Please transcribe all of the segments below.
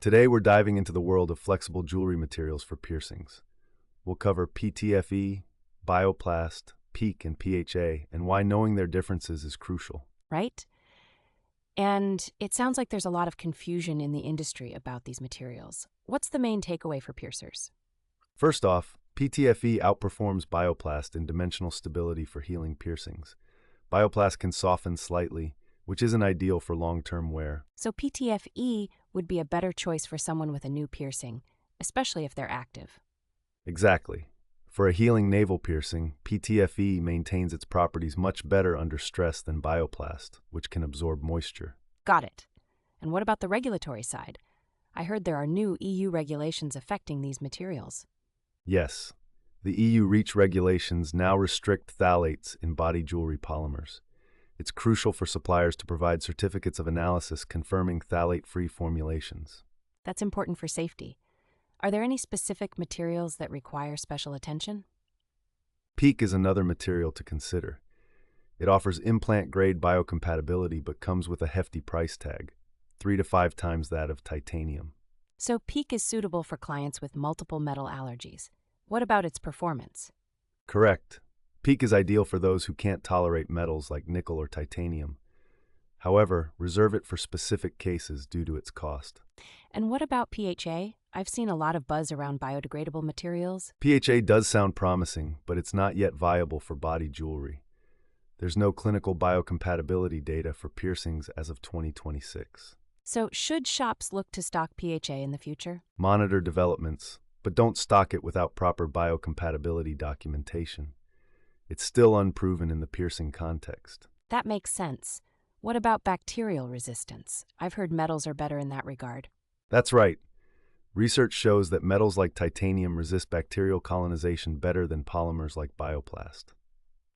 Today we're diving into the world of flexible jewelry materials for piercings. We'll cover PTFE, bioplast, PEEK and PHA, and why knowing their differences is crucial. Right? And it sounds like there's a lot of confusion in the industry about these materials. What's the main takeaway for piercers? First off, PTFE outperforms bioplast in dimensional stability for healing piercings. Bioplast can soften slightly, which isn't ideal for long-term wear. So PTFE would be a better choice for someone with a new piercing, especially if they're active. Exactly. For a healing navel piercing, PTFE maintains its properties much better under stress than bioplast, which can absorb moisture. Got it. And what about the regulatory side? I heard there are new EU regulations affecting these materials. Yes, the EU REACH regulations now restrict phthalates in body jewelry polymers. It's crucial for suppliers to provide certificates of analysis confirming phthalate-free formulations. That's important for safety. Are there any specific materials that require special attention? PEEK is another material to consider. It offers implant-grade biocompatibility but comes with a hefty price tag, 3 to 5 times that of titanium. So PEEK is suitable for clients with multiple metal allergies. What about its performance? Correct. PEEK is ideal for those who can't tolerate metals like nickel or titanium. However, reserve it for specific cases due to its cost. And what about PHA? I've seen a lot of buzz around biodegradable materials. PHA does sound promising, but it's not yet viable for body jewelry. There's no clinical biocompatibility data for piercings as of 2026. So should shops look to stock PHA in the future? Monitor developments, but don't stock it without proper biocompatibility documentation. It's still unproven in the piercing context. That makes sense. What about bacterial resistance? I've heard metals are better in that regard. That's right. Research shows that metals like titanium resist bacterial colonization better than polymers like bioplast.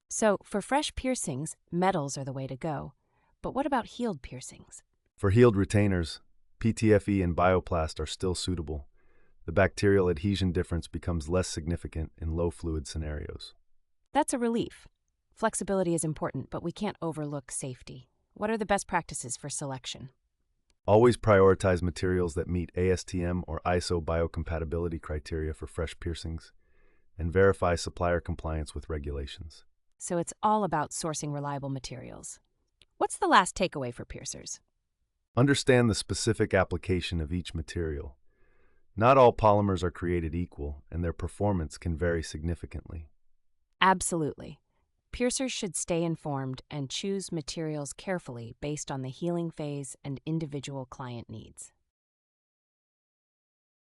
So for fresh piercings, metals are the way to go. But what about healed piercings? For healed retainers, PTFE and bioplast are still suitable. The bacterial adhesion difference becomes less significant in low fluid scenarios. That's a relief. Flexibility is important, but we can't overlook safety. What are the best practices for selection? Always prioritize materials that meet ASTM or ISO biocompatibility criteria for fresh piercings, and verify supplier compliance with regulations. So it's all about sourcing reliable materials. What's the last takeaway for piercers? Understand the specific application of each material. Not all polymers are created equal, and their performance can vary significantly. Absolutely. Piercers should stay informed and choose materials carefully based on the healing phase and individual client needs.